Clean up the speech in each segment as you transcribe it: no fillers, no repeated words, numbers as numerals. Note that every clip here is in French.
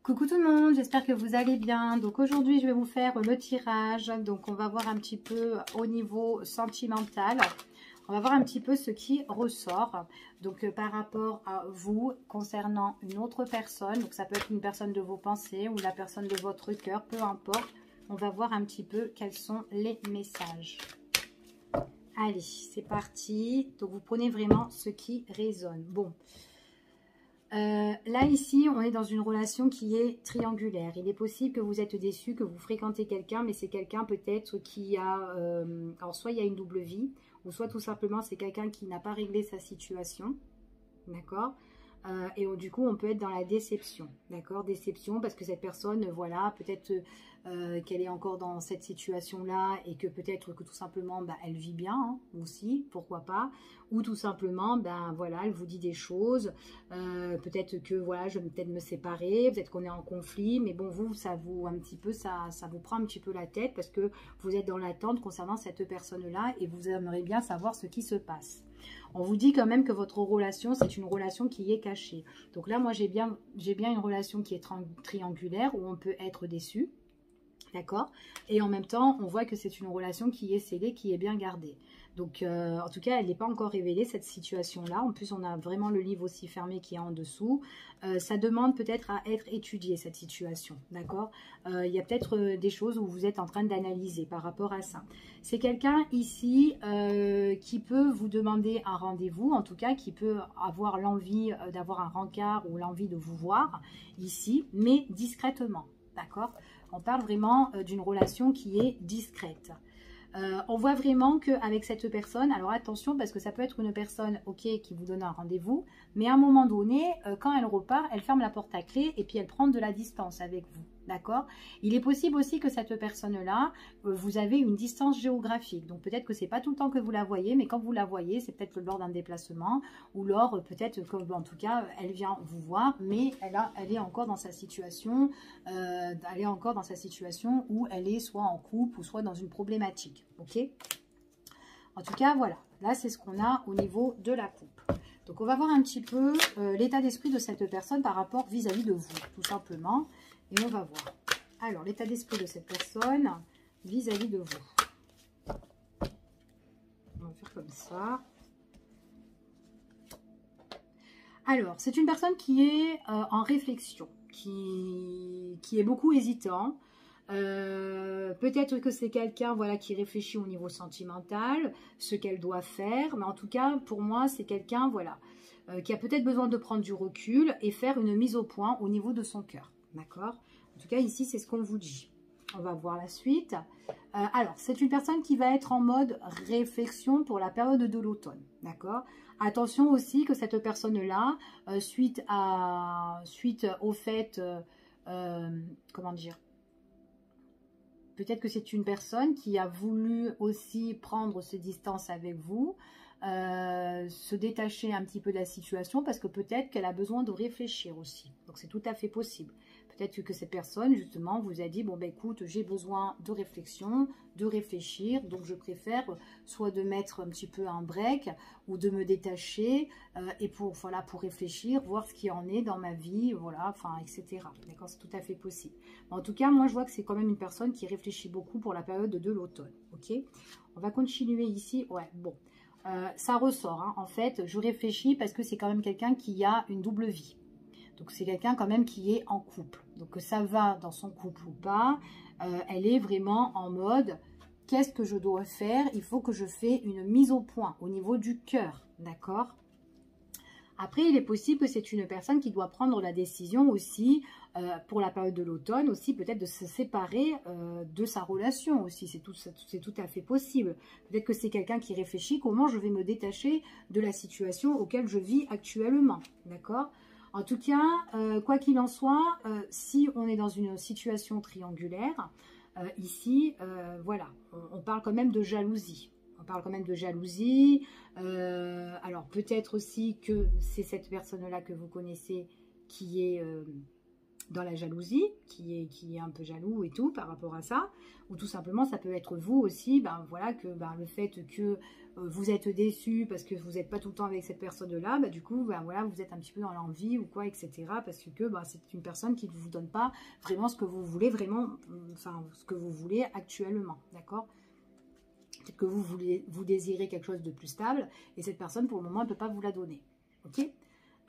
Coucou tout le monde, j'espère que vous allez bien. Donc aujourd'hui, je vais vous faire le tirage. Donc on va voir un petit peu au niveau sentimental. On va voir un petit peu ce qui ressort. Donc par rapport à vous, concernant une autre personne. Donc ça peut être une personne de vos pensées ou la personne de votre cœur, peu importe. On va voir un petit peu quels sont les messages. Allez, c'est parti. Donc vous prenez vraiment ce qui résonne. Bon. Là ici on est dans une relation qui est triangulaire. Il est possible que vous êtes déçu, que vous fréquentez quelqu'un, mais c'est quelqu'un peut-être qui a alors soit il y a une double vie, ou soit tout simplement c'est quelqu'un qui n'a pas réglé sa situation, d'accord, et du coup on peut être dans la déception, d'accord, déception parce que cette personne, voilà, peut-être qu'elle est encore dans cette situation là et que peut-être que tout simplement elle vit bien, hein, aussi, pourquoi pas, ou tout simplement voilà, elle vous dit des choses, peut-être que voilà, je vais peut-être me séparer, peut-être qu'on est en conflit, mais bon, vous, ça vous un petit peu, ça vous prend un petit peu la tête parce que vous êtes dans l'attente concernant cette personne là et vous aimeriez bien savoir ce qui se passe. On vous dit quand même que votre relation, c'est une relation qui est cachée. Donc là, moi, j'ai bien une relation qui est triangulaire où on peut être déçu. D'accord. Et en même temps, on voit que c'est une relation qui est scellée, qui est bien gardée. Donc, en tout cas, elle n'est pas encore révélée, cette situation-là. En plus, on a vraiment le livre aussi fermé qui est en dessous. Ça demande peut-être à être étudié, cette situation. D'accord. Il y a peut-être des choses où vous êtes en train d'analyser par rapport à ça. C'est quelqu'un ici qui peut vous demander un rendez-vous, en tout cas, qui peut avoir l'envie d'avoir un rencard ou l'envie de vous voir ici, mais discrètement. D'accord. On parle vraiment d'une relation qui est discrète. On voit vraiment qu'avec cette personne, alors attention parce que ça peut être une personne, ok, qui vous donne un rendez-vous, mais à un moment donné, quand elle repart, elle ferme la porte à clé et puis elle prend de la distance avec vous. D'accord. Il est possible aussi que cette personne-là, vous avez une distance géographique. Donc peut-être que c'est pas tout le temps que vous la voyez, mais quand vous la voyez, c'est peut-être lors d'un déplacement ou lors peut-être que, en tout cas, elle vient vous voir, mais elle est encore dans sa situation, où elle est soit en couple ou soit dans une problématique. Ok. En tout cas, voilà. Là, c'est ce qu'on a au niveau de la coupe. Donc on va voir un petit peu l'état d'esprit de cette personne par rapport vis-à-vis de vous, tout simplement. Et on va voir. Alors, l'état d'esprit de cette personne vis-à-vis de vous. On va faire comme ça. Alors, c'est une personne qui est en réflexion, qui est beaucoup hésitant. Peut-être que c'est quelqu'un, voilà, qui réfléchit au niveau sentimental, ce qu'elle doit faire. Mais en tout cas, pour moi, c'est quelqu'un, voilà, qui a peut-être besoin de prendre du recul et faire une mise au point au niveau de son cœur. D'accord. En tout cas, ici, c'est ce qu'on vous dit. On va voir la suite. Alors, c'est une personne qui va être en mode réflexion pour la période de l'automne. D'accord. Attention aussi que cette personne-là, suite au fait, comment dire, peut-être que c'est une personne qui a voulu aussi prendre ses distances avec vous, se détacher un petit peu de la situation parce que peut-être qu'elle a besoin de réfléchir aussi. Donc c'est tout à fait possible. Peut-être que cette personne justement vous a dit, bon ben écoute, j'ai besoin de réflexion, de réfléchir, donc je préfère soit de mettre un petit peu un break ou de me détacher et pour réfléchir, voir ce qui en est dans ma vie, voilà, enfin etc. D'accord, c'est tout à fait possible. En tout cas, moi je vois que c'est quand même une personne qui réfléchit beaucoup pour la période de l'automne. Ok, on va continuer ici. Ouais, bon. Ça ressort, hein. En fait, je réfléchis parce que c'est quand même quelqu'un qui a une double vie. Donc, c'est quelqu'un quand même qui est en couple. Donc, que ça va dans son couple ou pas, elle est vraiment en mode, qu'est-ce que je dois faire? Il faut que je fasse une mise au point au niveau du cœur, d'accord? Après, il est possible que c'est une personne qui doit prendre la décision aussi, pour la période de l'automne, aussi peut-être de se séparer de sa relation aussi. C'est tout à fait possible. Peut-être que c'est quelqu'un qui réfléchit comment je vais me détacher de la situation auquel je vis actuellement. D'accord? En tout cas, quoi qu'il en soit, si on est dans une situation triangulaire, ici, voilà, on parle quand même de jalousie. On parle quand même de jalousie. Alors peut-être aussi que c'est cette personne-là que vous connaissez qui est dans la jalousie, qui est un peu jaloux et tout par rapport à ça, ou tout simplement ça peut être vous aussi, ben voilà, que ben, le fait que vous êtes déçu parce que vous n'êtes pas tout le temps avec cette personne-là, ben, du coup, ben, voilà, vous êtes un petit peu dans l'envie ou quoi, etc. Parce que ben, c'est une personne qui ne vous donne pas vraiment ce que vous voulez, vraiment, enfin, ce que vous voulez actuellement, d'accord? Peut-être que vous désirez quelque chose de plus stable, et cette personne, pour le moment, elle ne peut pas vous la donner, ok?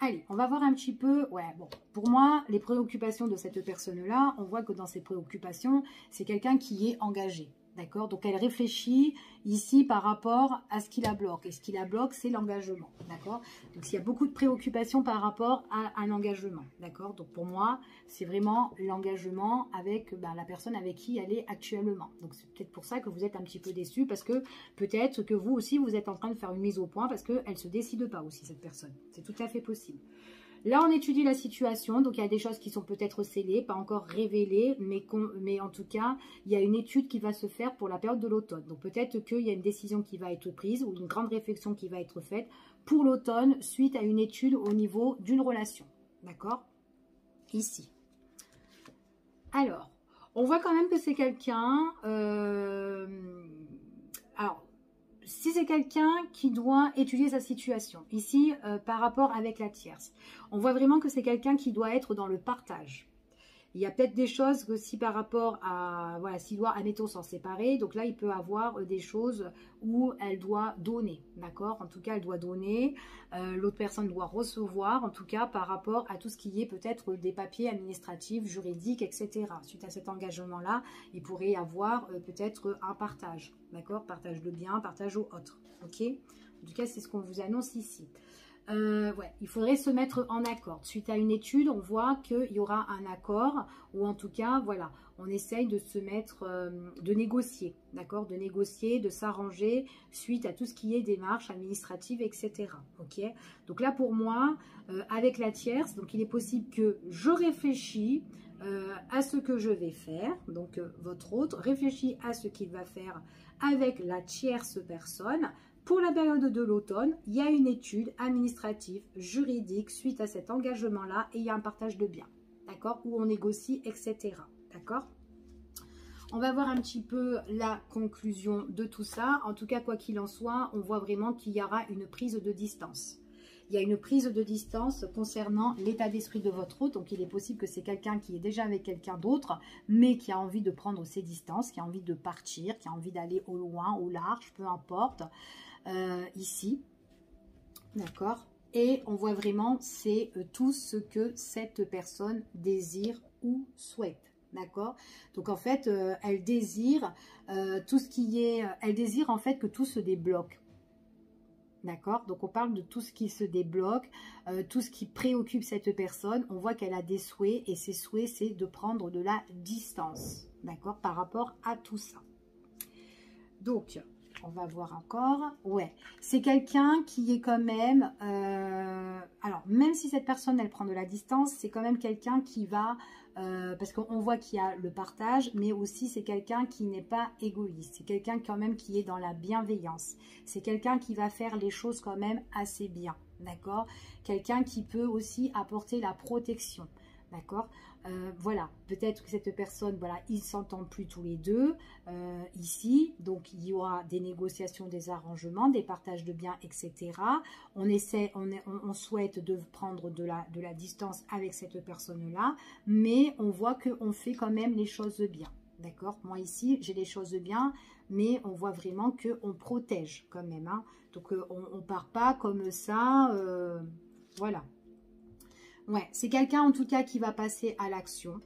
Allez, on va voir un petit peu, ouais, bon, pour moi, les préoccupations de cette personne-là, on voit que dans ses préoccupations, c'est quelqu'un qui est engagé, d'accord? Donc, elle réfléchit ici par rapport à ce qui la bloque, et ce qui la bloque, c'est l'engagement, d'accord? Donc, il y a beaucoup de préoccupations par rapport à un engagement, d'accord? Donc, pour moi, c'est vraiment l'engagement avec la personne avec qui elle est actuellement. Donc, c'est peut-être pour ça que vous êtes un petit peu déçu, parce que peut-être que vous aussi, vous êtes en train de faire une mise au point, parce qu'elle ne se décide pas aussi, cette personne. C'est tout à fait possible. Là, on étudie la situation, donc il y a des choses qui sont peut-être scellées, pas encore révélées, mais en tout cas, il y a une étude qui va se faire pour la période de l'automne. Donc peut-être qu'il y a une décision qui va être prise ou une grande réflexion qui va être faite pour l'automne suite à une étude au niveau d'une relation. D'accord? Ici. Alors, on voit quand même que c'est quelqu'un... alors, si c'est quelqu'un qui doit étudier sa situation, ici, par rapport avec la tierce, on voit vraiment que c'est quelqu'un qui doit être dans le partage. Il y a peut-être des choses aussi par rapport à, voilà, s'il doit, admettons, s'en séparer, donc là, il peut avoir des choses où elle doit donner, d'accord? En tout cas, elle doit donner, l'autre personne doit recevoir, en tout cas, par rapport à tout ce qui est peut-être des papiers administratifs, juridiques, etc. Suite à cet engagement-là, il pourrait y avoir peut-être un partage, d'accord? Partage de biens, partage aux autres, ok? En tout cas, c'est ce qu'on vous annonce ici. Ouais, il faudrait se mettre en accord. Suite à une étude, on voit qu'il y aura un accord, ou en tout cas, voilà, on essaye de se mettre, de négocier, d'accord, de négocier, de s'arranger suite à tout ce qui est démarches administratives, etc. Ok, donc là pour moi, avec la tierce, donc il est possible que je réfléchis à ce que je vais faire, donc votre autre réfléchit à ce qu'il va faire avec la tierce personne. Pour la période de l'automne, il y a une étude administrative, juridique, suite à cet engagement-là, et il y a un partage de biens, d'accord, où on négocie, etc., d'accord. On va voir un petit peu la conclusion de tout ça. En tout cas, quoi qu'il en soit, on voit vraiment qu'il y aura une prise de distance. Il y a une prise de distance concernant l'état d'esprit de votre hôte. Donc, il est possible que c'est quelqu'un qui est déjà avec quelqu'un d'autre, mais qui a envie de prendre ses distances, qui a envie de partir, qui a envie d'aller au loin, au large, peu importe. Ici, d'accord, et on voit vraiment c'est tout ce que cette personne désire ou souhaite, d'accord. Donc en fait elle désire tout ce qui est, elle désire en fait que tout se débloque, d'accord. Donc on parle de tout ce qui se débloque, tout ce qui préoccupe cette personne. On voit qu'elle a des souhaits, et ses souhaits c'est de prendre de la distance, d'accord, par rapport à tout ça. Donc on va voir encore. Ouais, c'est quelqu'un qui est quand même... alors, même si cette personne, elle prend de la distance, c'est quand même quelqu'un qui va... parce qu'on voit qu'il y a le partage, mais aussi c'est quelqu'un qui n'est pas égoïste. C'est quelqu'un quand même qui est dans la bienveillance. C'est quelqu'un qui va faire les choses quand même assez bien, d'accord? Quelqu'un qui peut aussi apporter la protection. D'accord, voilà, peut-être que cette personne, voilà, ils ne s'entendent plus tous les deux ici, donc il y aura des négociations, des arrangements, des partages de biens, etc. On souhaite de prendre de la distance avec cette personne-là, mais on voit qu'on fait quand même les choses bien, d'accord. Moi ici, j'ai les choses bien, mais on voit vraiment qu'on protège quand même, hein. Donc on ne part pas comme ça, voilà. Ouais, c'est quelqu'un en tout cas qui va passer à l'action,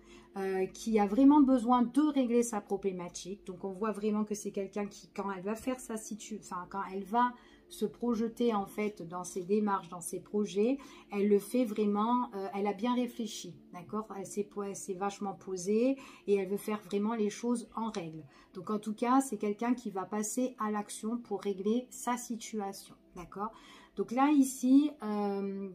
qui a vraiment besoin de régler sa problématique. Donc on voit vraiment que c'est quelqu'un qui, quand elle va faire sa situation, enfin quand elle va se projeter en fait dans ses démarches, dans ses projets, elle le fait vraiment, elle a bien réfléchi, d'accord, elle s'est vachement posée et elle veut faire vraiment les choses en règle. Donc en tout cas, c'est quelqu'un qui va passer à l'action pour régler sa situation, d'accord. Donc là, ici,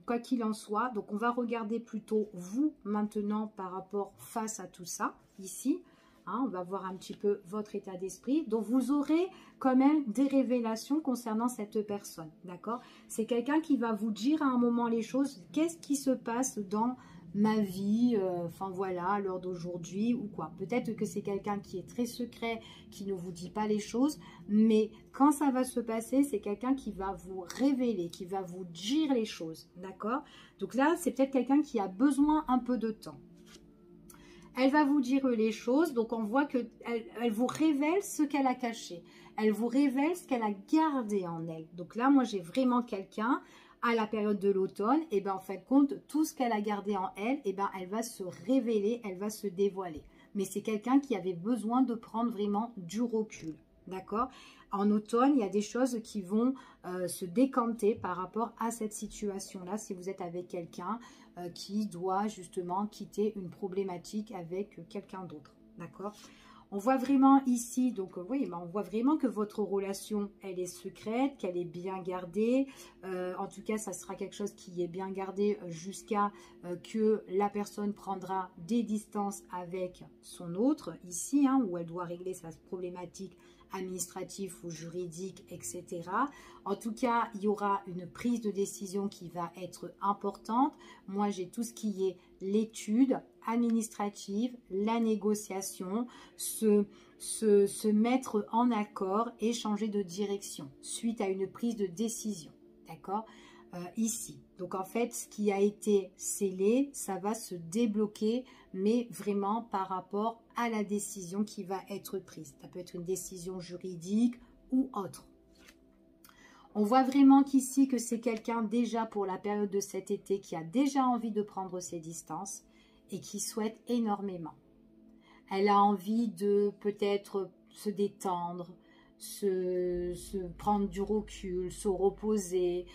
quoi qu'il en soit, donc on va regarder plutôt vous maintenant par rapport face à tout ça, ici. Hein, on va voir un petit peu votre état d'esprit. Donc vous aurez quand même des révélations concernant cette personne, d'accord. C'est quelqu'un qui va vous dire à un moment les choses, qu'est-ce qui se passe dans ma vie, enfin voilà, à l'heure d'aujourd'hui ou quoi. Peut-être que c'est quelqu'un qui est très secret, qui ne vous dit pas les choses, mais quand ça va se passer, c'est quelqu'un qui va vous révéler, qui va vous dire les choses, d'accord? Donc là, c'est peut-être quelqu'un qui a besoin un peu de temps. Elle va vous dire les choses, donc on voit qu'elle elle vous révèle ce qu'elle a caché. Elle vous révèle ce qu'elle a gardé en elle. Donc là, moi, j'ai vraiment quelqu'un à la période de l'automne, et bien en fin de compte, tout ce qu'elle a gardé en elle, et ben elle va se révéler, elle va se dévoiler. Mais c'est quelqu'un qui avait besoin de prendre vraiment du recul, d'accord? En automne, il y a des choses qui vont se décanter par rapport à cette situation-là, si vous êtes avec quelqu'un qui doit justement quitter une problématique avec quelqu'un d'autre, d'accord? On voit vraiment ici, donc oui, on voit vraiment que votre relation, elle est secrète, qu'elle est bien gardée. En tout cas, ça sera quelque chose qui est bien gardé jusqu'à que la personne prendra des distances avec son autre, ici, hein, où elle doit régler sa problématique administrative ou juridique, etc. En tout cas, il y aura une prise de décision qui va être importante. Moi, j'ai tout ce qui est l'étude administrative, la négociation, se mettre en accord et changer de direction suite à une prise de décision, d'accord, ici. Donc en fait, ce qui a été scellé, ça va se débloquer, mais vraiment par rapport à la décision qui va être prise. Ça peut être une décision juridique ou autre. On voit vraiment qu'ici que c'est quelqu'un déjà pour la période de cet été qui a déjà envie de prendre ses distances et qui souhaite énormément. Elle a envie de peut-être se détendre, se prendre du recul, se reposer,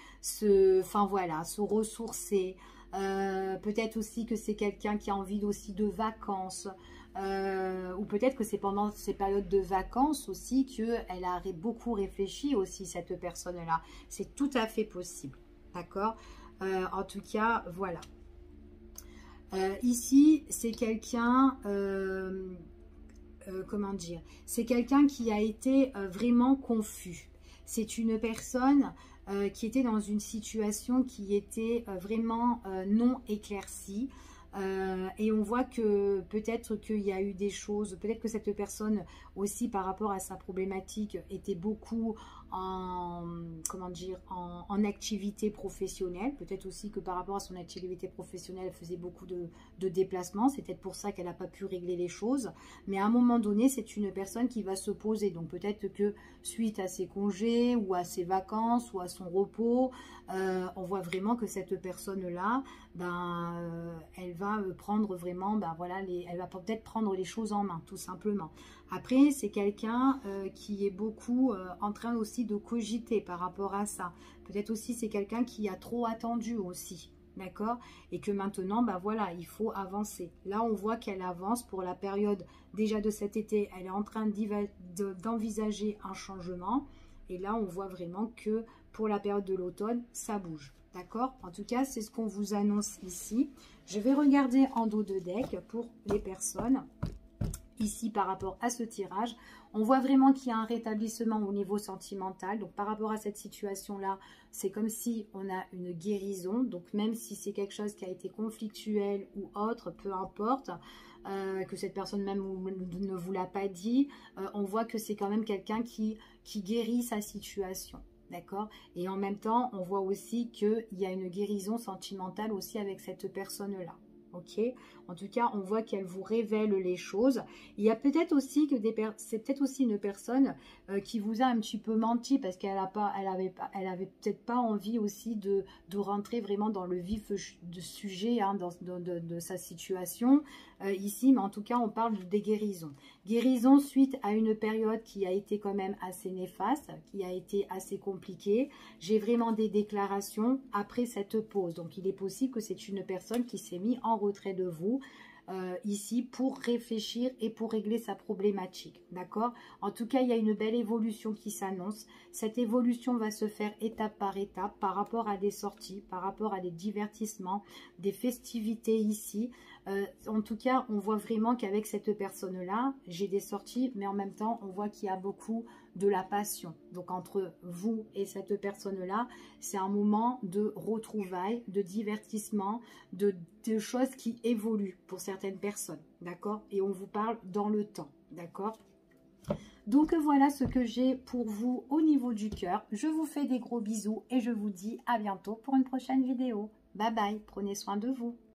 enfin voilà, se ressourcer. Peut-être aussi que c'est quelqu'un qui a envie aussi de vacances. Ou peut-être que c'est pendant ces périodes de vacances aussi qu'elle a beaucoup réfléchi aussi, cette personne-là. C'est tout à fait possible, d'accord? En tout cas, voilà. Ici, c'est quelqu'un, comment dire, c'est quelqu'un qui a été vraiment confus. C'est une personne qui était dans une situation qui était vraiment non éclaircie. Et on voit que peut-être qu'il y a eu des choses, peut-être que cette personne aussi par rapport à sa problématique était beaucoup en, comment dire, en activité professionnelle. Peut-être aussi que par rapport à son activité professionnelle, elle faisait beaucoup de déplacements. C'est peut-être pour ça qu'elle n'a pas pu régler les choses. Mais à un moment donné, c'est une personne qui va se poser. Donc peut-être que suite à ses congés ou à ses vacances ou à son repos, on voit vraiment que cette personne-là, elle va prendre vraiment, voilà, elle va peut-être prendre les choses en main, tout simplement. Après, c'est quelqu'un qui est beaucoup en train aussi de cogiter par rapport à ça. Peut-être aussi c'est quelqu'un qui a trop attendu aussi, d'accord? Et que maintenant, voilà, il faut avancer. Là, on voit qu'elle avance pour la période déjà de cet été. Elle est en train d'envisager un changement. Et là, on voit vraiment que pour la période de l'automne, ça bouge. D'accord? En tout cas, c'est ce qu'on vous annonce ici. Je vais regarder en dos de deck pour les personnes. Ici, par rapport à ce tirage, on voit vraiment qu'il y a un rétablissement au niveau sentimental. Donc, par rapport à cette situation-là, c'est comme si on a une guérison. Donc, même si c'est quelque chose qui a été conflictuel ou autre, peu importe, que cette personne même ne vous l'a pas dit, on voit que c'est quand même quelqu'un qui guérit sa situation. D'accord? Et en même temps, on voit aussi qu'il y a une guérison sentimentale aussi avec cette personne-là. Ok? En tout cas, on voit qu'elle vous révèle les choses. Il y a peut-être aussi que c'est peut-être aussi une personne qui vous a un petit peu menti parce qu'elle avait peut-être pas envie aussi de rentrer vraiment dans le vif de sujet hein, de sa situation ici. Mais en tout cas, on parle de guérison. Guérison suite à une période qui a été quand même assez néfaste, qui a été assez compliquée. J'ai vraiment des déclarations après cette pause. Donc, il est possible que c'est une personne qui s'est mise en retrait de vous ici pour réfléchir et pour régler sa problématique. D'accord? En tout cas, il y a une belle évolution qui s'annonce. Cette évolution va se faire étape par étape par rapport à des sorties, par rapport à des divertissements, des festivités ici. En tout cas, on voit vraiment qu'avec cette personne-là, j'ai des sorties, mais en même temps, on voit qu'il y a beaucoup de la passion. Donc entre vous et cette personne-là, c'est un moment de retrouvailles, de divertissement, de choses qui évoluent pour certaines personnes, d'accord? Et on vous parle dans le temps, d'accord? Donc voilà ce que j'ai pour vous au niveau du cœur. Je vous fais des gros bisous et je vous dis à bientôt pour une prochaine vidéo. Bye bye, prenez soin de vous.